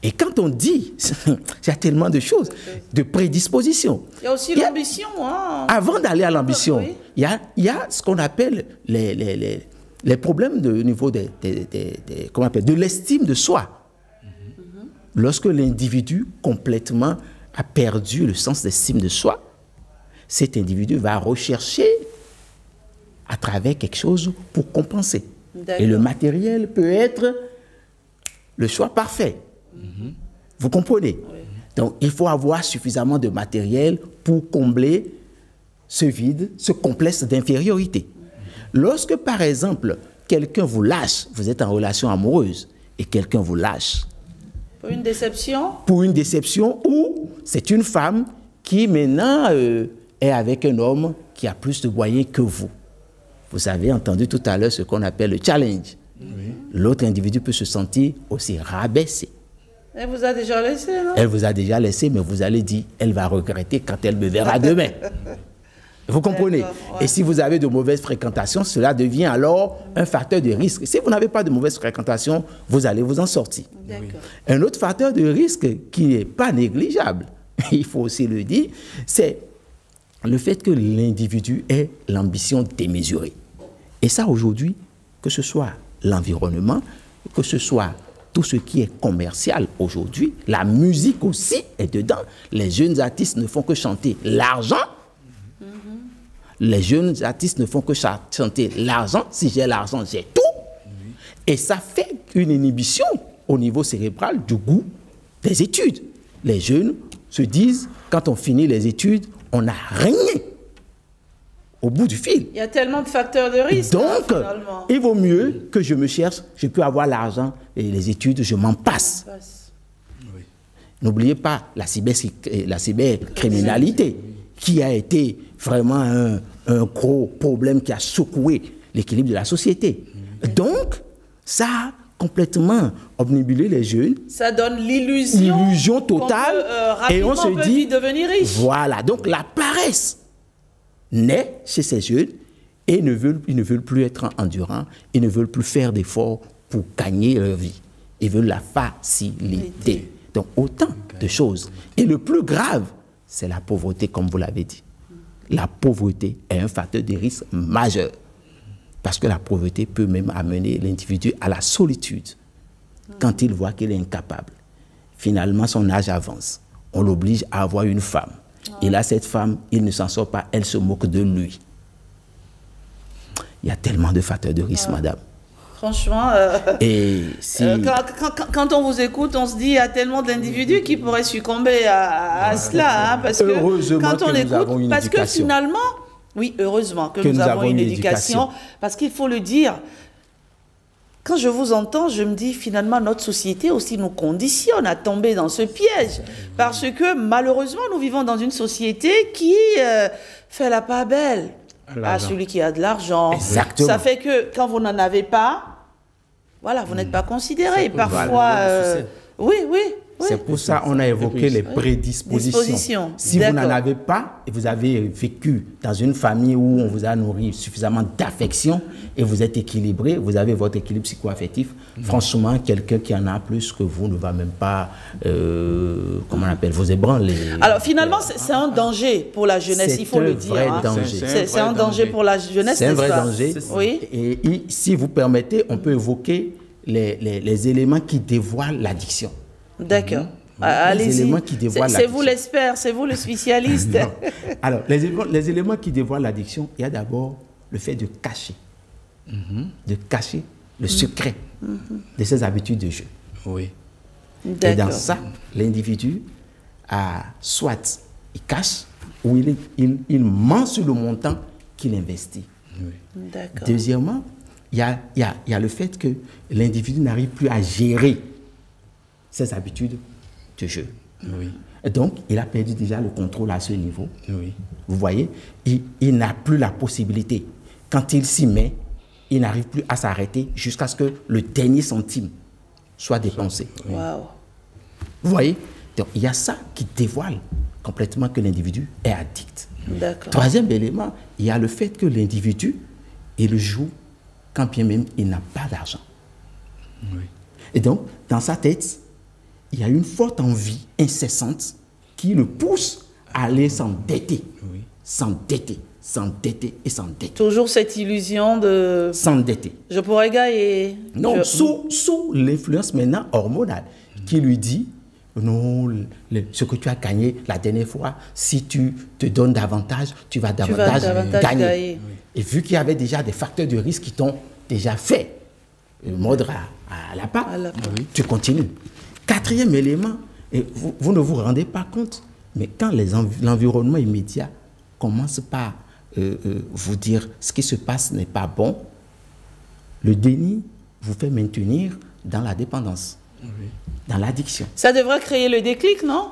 Et quand on dit, il y a tellement de choses, de prédispositions. Il y a aussi l'ambition. Avant d'aller à l'ambition, il y a ce qu'on appelle les problèmes au niveau de l'estime de soi. Lorsque l'individu complètement a perdu le sens d'estime de soi, cet individu va rechercher à travers quelque chose pour compenser. Et le matériel peut être le choix parfait. Vous comprenez? Donc, il faut avoir suffisamment de matériel pour combler ce vide, ce complexe d'infériorité. Lorsque, par exemple, quelqu'un vous lâche, vous êtes en relation amoureuse, et quelqu'un vous lâche, pour une déception? Pour une déception, ou c'est une femme qui maintenant est avec un homme qui a plus de moyens que vous. Vous avez entendu tout à l'heure ce qu'on appelle le challenge. L'autre individu peut se sentir aussi rabaissé. Elle vous a déjà laissé, non? Elle vous a déjà laissé, mais vous allez dire, elle va regretter quand elle me verra demain. Vous comprenez? Et si vous avez de mauvaises fréquentations, cela devient alors un facteur de risque. Si vous n'avez pas de mauvaises fréquentations, vous allez vous en sortir. Un autre facteur de risque qui n'est pas négligeable, il faut aussi le dire, c'est le fait que l'individu ait l'ambition démesurée. Et ça, aujourd'hui, que ce soit l'environnement, que ce soit tout ce qui est commercial aujourd'hui, la musique aussi est dedans. Les jeunes artistes ne font que chanter l'argent. Les jeunes artistes ne font que chanter l'argent. Si j'ai l'argent, j'ai tout. Et ça fait une inhibition au niveau cérébral du goût des études. Les jeunes se disent, quand on finit les études, on n'a rien au bout du fil. Il y a tellement de facteurs de risque. Donc, il vaut mieux que je me cherche, je peux avoir l'argent et les études, je m'en passe. N'oubliez pas la cybercriminalité qui a été vraiment un gros problème qui a secoué l'équilibre de la société. Donc, ça a complètement obnubilé les jeunes. Ça donne l'illusion totale. Et on se dit, devenir riche. Voilà, donc la paresse naît chez ces jeunes Et ils ne veulent plus être endurants, ils ne veulent plus faire d'efforts pour gagner leur vie. Ils veulent la facilité. Donc, autant de choses. Et le plus grave, c'est la pauvreté, comme vous l'avez dit. La pauvreté est un facteur de risque majeur. Parce que la pauvreté peut même amener l'individu à la solitude. Quand il voit qu'il est incapable, finalement son âge avance. On l'oblige à avoir une femme. Et là, cette femme, il ne s'en sort pas, elle se moque de lui. Il y a tellement de facteurs de risque, madame. Franchement, et si... quand on vous écoute, on se dit qu'il y a tellement d'individus qui pourraient succomber à cela. Hein, parce que quand on écoute, parce que finalement, oui, heureusement que nous avons une éducation. Parce qu'il faut le dire, quand je vous entends, je me dis finalement notre société aussi nous conditionne à tomber dans ce piège. Parce que malheureusement, nous vivons dans une société qui fait la part belle à celui qui a de l'argent. Ça fait que quand vous n'en avez pas, voilà, vous n'êtes pas considéré. Parfois, oui. C'est pour ça qu'on a évoqué les prédispositions. Si vous n'en avez pas et vous avez vécu dans une famille où on vous a nourri suffisamment d'affection et vous êtes équilibré, vous avez votre équilibre psycho-affectif, franchement, quelqu'un qui en a plus que vous ne va même pas, comment on appelle, vous ébranler. Alors finalement, c'est un danger pour la jeunesse, il faut le dire. C'est un danger pour la jeunesse. C'est un vrai danger. Oui. Et si vous permettez, on peut évoquer les éléments qui dévoilent l'addiction. D'accord. Allez-y. C'est vous l'expert, c'est vous le spécialiste. Alors, les éléments qui dévoilent l'addiction, il y a d'abord le fait de cacher le secret de ses habitudes de jeu. Oui. Et dans ça, l'individu soit il cache ou il ment sur le montant qu'il investit. Oui. Deuxièmement, il y a le fait que l'individu n'arrive plus à gérer ses habitudes de jeu. Oui. Et donc, il a perdu déjà le contrôle à ce niveau. Oui. Vous voyez, il n'a plus la possibilité. Quand il s'y met, il n'arrive plus à s'arrêter jusqu'à ce que le dernier centime soit dépensé. Oui. Wow. Vous voyez, donc il y a ça qui dévoile complètement que l'individu est addict. D'accord. Troisième élément, il y a le fait que l'individu, il joue quand bien même il n'a pas d'argent. Oui. Et donc, dans sa tête, il y a une forte envie incessante qui le pousse à aller s'endetter. Oui. S'endetter et s'endetter. Toujours cette illusion de... S'endetter. Je pourrais gagner. Non, sous l'influence maintenant hormonale qui lui dit, non, ce que tu as gagné la dernière fois, si tu te donnes davantage, tu vas davantage gagner. Oui. Et vu qu'il y avait déjà des facteurs de risque qui t'ont déjà fait mordre à la part, tu continues. Quatrième élément, et vous ne vous rendez pas compte, mais quand l'environnement immédiat commence par vous dire ce qui se passe n'est pas bon, le déni vous fait maintenir dans la dépendance, dans l'addiction. Ça devrait créer le déclic, non?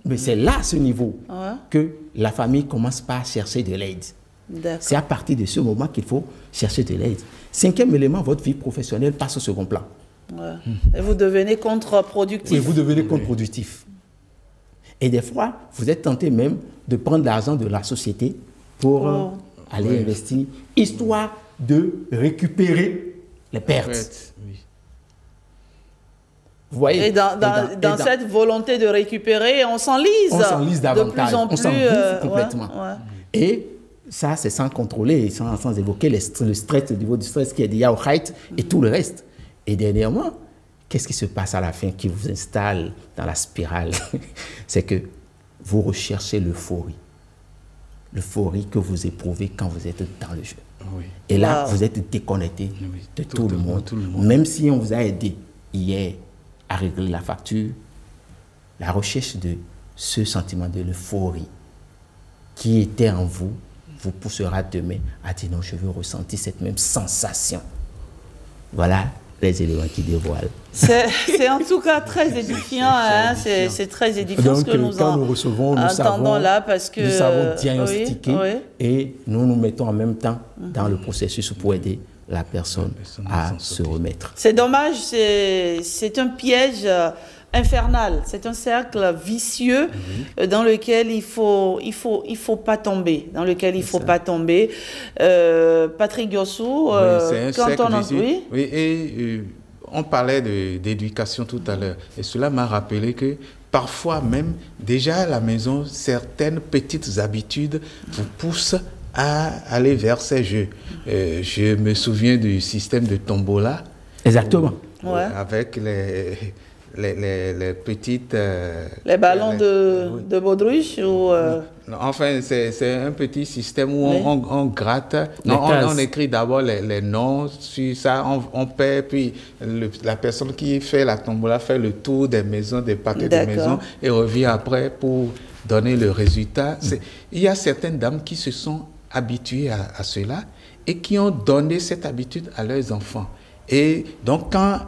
Mais c'est là, à ce niveau, que la famille commence par chercher de l'aide. C'est à partir de ce moment qu'il faut chercher de l'aide. Cinquième élément, votre vie professionnelle passe au second plan. Ouais. Et vous devenez contre-productif. Oui, vous devenez contre-productif. Et des fois, vous êtes tenté même de prendre l'argent de la société pour aller investir, histoire de récupérer les pertes. Oui. Vous voyez? Et dans cette volonté de récupérer, on s'enlise. On s'enlise davantage. De plus en plus. On s'en bouffe complètement. Et ça, c'est sans contrôler, sans évoquer le stress, le niveau du stress qui est lié au height et tout le reste. Et dernièrement, qu'est-ce qui se passe à la fin qui vous installe dans la spirale? C'est que vous recherchez l'euphorie. L'euphorie que vous éprouvez quand vous êtes dans le jeu. Oui. Et là, vous êtes déconnecté de tout le monde. Même si on vous a aidé hier à régler la facture, la recherche de ce sentiment de l'euphorie qui était en vous poussera demain à dire non, je veux ressentir cette même sensation. Voilà les éléments qui dévoilent. C'est en tout cas très édifiant. C'est très édifiant. Donc, ce que nous entendons là, parce que nous savons diagnostiquer et nous mettons en même temps dans le processus pour aider la personne à se remettre. C'est dommage, c'est un piège infernal, c'est un cercle vicieux dans lequel il faut pas tomber, dans lequel il faut pas tomber. Patrick Giossou, quand on en... Oui, et on parlait d'éducation tout à l'heure, et cela m'a rappelé que parfois même, déjà à la maison, certaines petites habitudes vous poussent à aller vers ces jeux. Je me souviens du système de tombola. Exactement. Avec les petites... les ballons de baudruche ou... Enfin, c'est un petit système où on gratte. Non, on écrit d'abord les noms. Sur ça, on paie. Puis la personne qui fait la tombola fait le tour des maisons, des paquets de maisons et revient après pour donner le résultat. Il y a certaines dames qui se sont habituées à cela et qui ont donné cette habitude à leurs enfants. Et donc, quand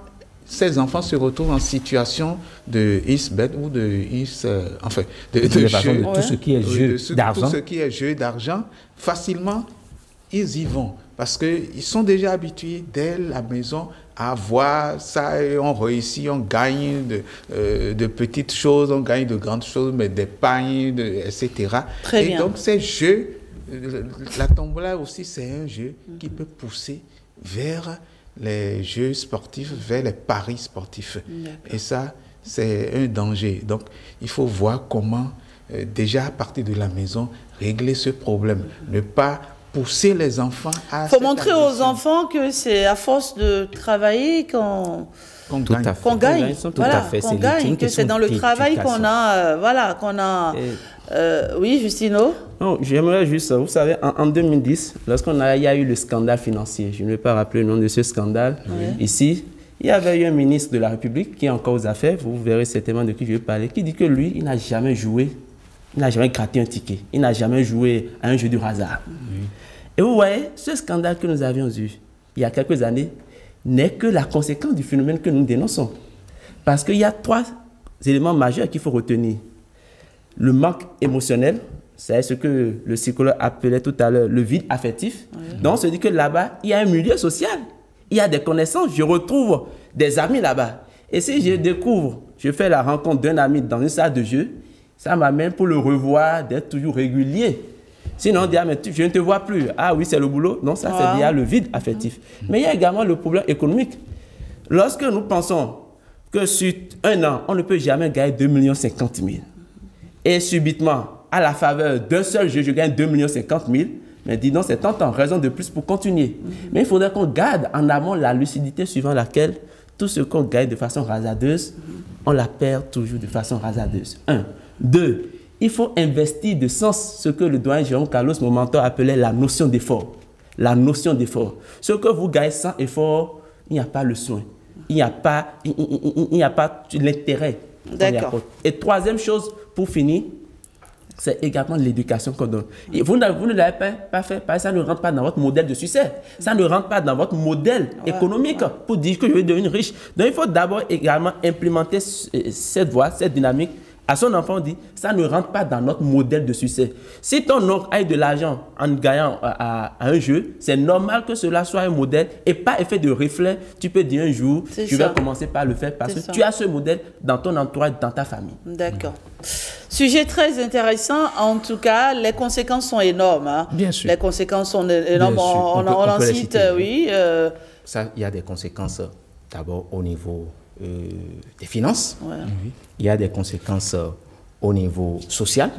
ces enfants se retrouvent en situation de is-bet ou de is... enfin, de jeu, tout ce qui est jeu d'argent. Tout ce qui est jeu d'argent, facilement, ils y vont. Parce qu'ils sont déjà habitués dès la maison à voir ça. Et on réussit, on gagne de petites choses, on gagne de grandes choses, mais des pagnes, etc. Très bien. Donc, ces jeux, la tombola aussi, c'est un jeu qui peut pousser vers les jeux sportifs, vers les paris sportifs. Et ça, c'est un danger. Donc, il faut voir comment, déjà à partir de la maison, régler ce problème. Ne pas pousser les enfants à... Il faut montrer aux enfants que c'est à force de travailler qu'on gagne. Voilà, qu'on gagne, que c'est dans le travail qu'on a... voilà, qu'on a... oui, Justino? Non, j'aimerais juste, vous savez, en 2010, lorsqu'il y a eu le scandale financier, je ne vais pas rappeler le nom de ce scandale, ici, il y avait eu un ministre de la République qui est encore aux affaires, vous verrez certainement de qui je vais parler, qui dit que lui, il n'a jamais joué, il n'a jamais gratté un ticket, il n'a jamais joué à un jeu du hasard. Et vous voyez, ce scandale que nous avions eu il y a quelques années n'est que la conséquence du phénomène que nous dénonçons. Parce qu'il y a 3 éléments majeurs qu'il faut retenir. Le manque émotionnel, c'est ce que le psychologue appelait tout à l'heure le vide affectif. Donc, on se dit que là-bas, il y a un milieu social. Il y a des connaissances. Je retrouve des amis là-bas. Et si je découvre, je fais la rencontre d'un ami dans une salle de jeu, ça m'amène pour le revoir d'être toujours régulier. Sinon, on dit, ah, mais je ne te vois plus. Ah oui, c'est le boulot. Non, ça, c'est lié à le vide affectif. Mais il y a également le problème économique. Lorsque nous pensons que sur un an, on ne peut jamais gagner 2 50 000 et subitement, à la faveur d'un seul jeu, je gagne 2 50 000, mais dis donc, c'est tant en raison de plus pour continuer. Mais il faudrait qu'on garde en amont la lucidité suivant laquelle tout ce qu'on gagne de façon hasardeuse, on la perd toujours de façon hasardeuse. 1. 2. Il faut investir de sens ce que le doyen Jérôme Carlos Momentor appelait la notion d'effort. La notion d'effort. Ce que vous gagnez sans effort, il n'y a pas le soin. Il n'y a pas l'intérêt. D'accord. Et 3e chose, pour finir, c'est également l'éducation qu'on donne. Et vous ne l'avez pas fait, parce que ça ne rentre pas dans votre modèle de succès. Ça ne rentre pas dans votre modèle économique pour dire que je vais devenir riche. Donc, il faut d'abord également implémenter cette voie, cette dynamique. À son enfant, on dit, ça ne rentre pas dans notre modèle de succès. Si ton oncle a de l'argent en gagnant à un jeu, c'est normal que cela soit un modèle et pas effet de reflet. Tu peux dire un jour, je vais commencer par le faire parce que tu as ce modèle dans ton entourage, dans ta famille. D'accord. Sujet très intéressant. En tout cas, les conséquences sont énormes. Hein. Bien sûr. Les conséquences sont énormes. On en cite, oui. Ça, il y a des conséquences d'abord au niveau des finances. Ouais. Il y a des conséquences au niveau social.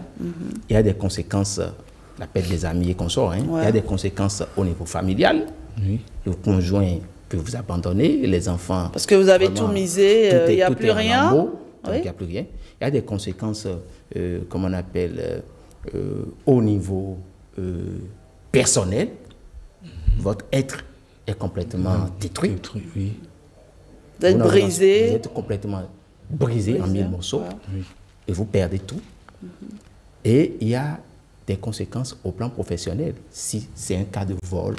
Il y a des conséquences, la perte des amis et consorts. Hein. Il y a des conséquences au niveau familial. Le conjoint que vous abandonnez, les enfants. Parce que vous avez tout misé, il n'y a plus rien. Il n'y a plus rien. Il y a des conséquences, comme on appelle, au niveau personnel. Votre être est complètement détruit. Vous êtes brisé. Vous êtes complètement brisé en 1000 morceaux. Et vous perdez tout. Et il y a des conséquences au plan professionnel. Si c'est un cas de vol,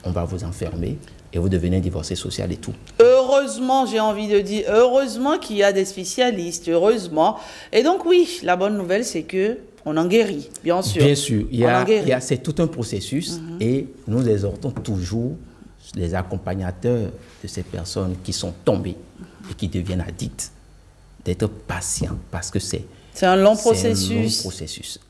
on va vous enfermer et vous devenez divorcé social et tout. Heureusement, j'ai envie de dire, heureusement qu'il y a des spécialistes, heureusement. Et donc oui, la bonne nouvelle, c'est que on en guérit, bien sûr. Bien sûr, c'est tout un processus et nous exhortons toujours les accompagnateurs de ces personnes qui sont tombées et qui deviennent addictes d'être patient parce que c'est un long processus. C'est un long processus.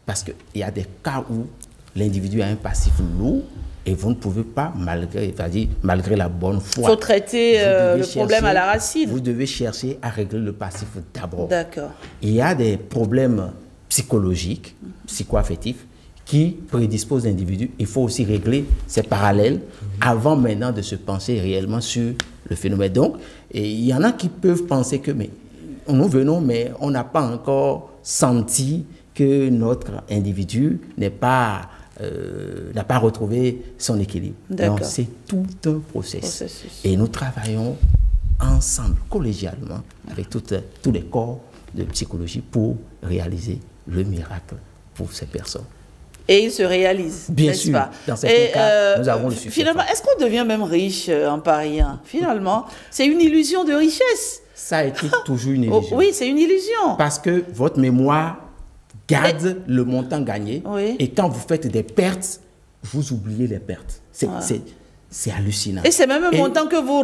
Parce qu'il y a des cas où l'individu a un passif lourd et vous ne pouvez pas, malgré la bonne foi. Il faut traiter le problème à la racine. Vous devez chercher à régler le passif d'abord. D'accord. Il y a des problèmes psychologiques, psycho-affectifs, qui prédisposent l'individu. Il faut aussi régler ces parallèles avant maintenant de se pencher réellement sur le phénomène. Donc, il y en a qui peuvent penser que nous venons, mais on n'a pas encore senti que notre individu n'a pas retrouvé son équilibre. Donc, c'est tout un processus. Et nous travaillons ensemble, collégialement, avec tous les corps de psychologie pour réaliser le miracle pour ces personnes. Et il se réalise, bien sûr, pas? Dans certains cas, nous avons le succès. Finalement, est-ce qu'on devient même riche en Paris, hein? Finalement, c'est une illusion de richesse. Ça a été toujours une illusion. Oui, c'est une illusion. Parce que votre mémoire garde le montant gagné. Oui. Et quand vous faites des pertes, vous oubliez les pertes. C'est hallucinant. Et c'est même un montant que vous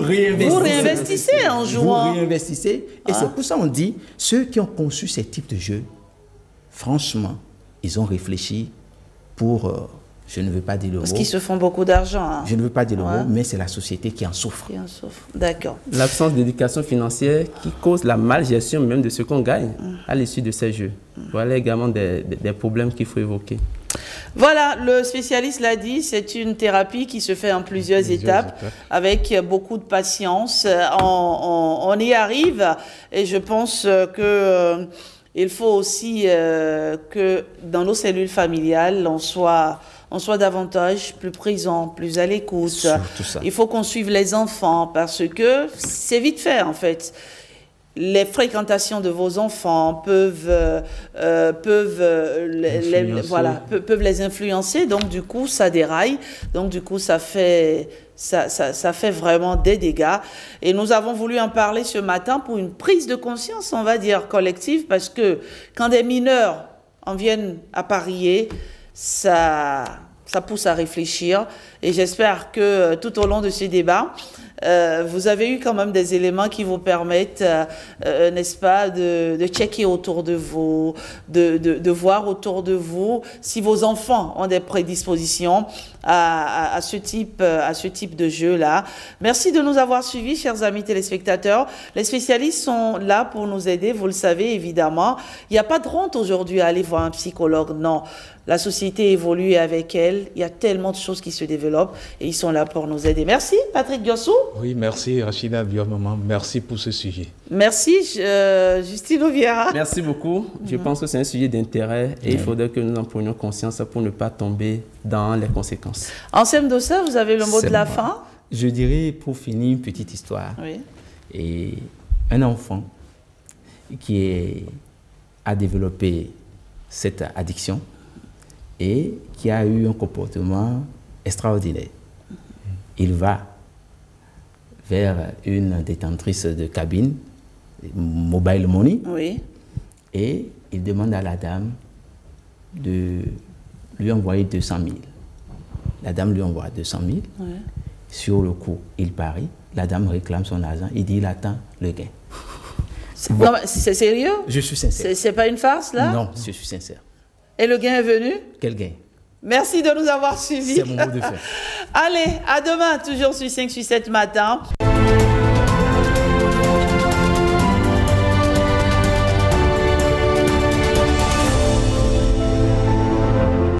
réinvestissez en jouant. Vous réinvestissez. Et c'est pour ça qu'on dit, ceux qui ont conçu ces types de jeux, franchement, ils ont réfléchi pour, je ne veux pas dire le mot. Parce qu'ils se font beaucoup d'argent. Hein. Je ne veux pas dire le mot, mais c'est la société qui en souffre. D'accord. L'absence d'éducation financière qui cause la malgestion même de ce qu'on gagne à l'issue de ces jeux. Voilà également des problèmes qu'il faut évoquer. Voilà, le spécialiste l'a dit, c'est une thérapie qui se fait en plusieurs étapes, avec beaucoup de patience. On y arrive et je pense que... il faut aussi que dans nos cellules familiales, on soit davantage plus présent, plus à l'écoute. Il faut qu'on suive les enfants parce que c'est vite fait en fait. Les fréquentations de vos enfants peuvent les influencer, donc du coup ça déraille, donc du coup ça fait vraiment des dégâts. Et nous avons voulu en parler ce matin pour une prise de conscience, on va dire, collective, parce que quand des mineurs en viennent à parier, ça pousse à réfléchir. Et j'espère que tout au long de ce débat, vous avez eu quand même des éléments qui vous permettent, n'est-ce pas, de checker autour de vous, de voir autour de vous si vos enfants ont des prédispositions à ce type de jeu-là. Merci de nous avoir suivis, chers amis téléspectateurs. Les spécialistes sont là pour nous aider, vous le savez évidemment. Il n'y a pas de honte aujourd'hui à aller voir un psychologue, non. La société évolue avec elle. Il y a tellement de choses qui se développent et ils sont là pour nous aider. Merci, Patrick Diossou. Oui, merci, Rachida Biomama. Merci pour ce sujet. Merci, Justine Vieira. Merci beaucoup. Je pense que c'est un sujet d'intérêt et il faudrait que nous en prenions conscience pour ne pas tomber dans les conséquences. Anselme Dossa, vous avez le mot de la fin? Je dirais, pour finir, une petite histoire. Oui. Et un enfant qui a développé cette addiction et qui a eu un comportement extraordinaire. Il va vers une détentrice de cabine, Mobile Money, et il demande à la dame de lui envoyer 200 000. La dame lui envoie 200 000. Sur le coup, il parie. La dame réclame son argent. Il dit, il attend le gain. Bon. C'est sérieux? Je suis sincère. C'est pas une farce, là? Non, je suis sincère. Et le gain est venu? Quel gain? Merci de nous avoir suivis. C'est mon mot de fait. Allez, à demain, toujours sur 5 sur 7 matin.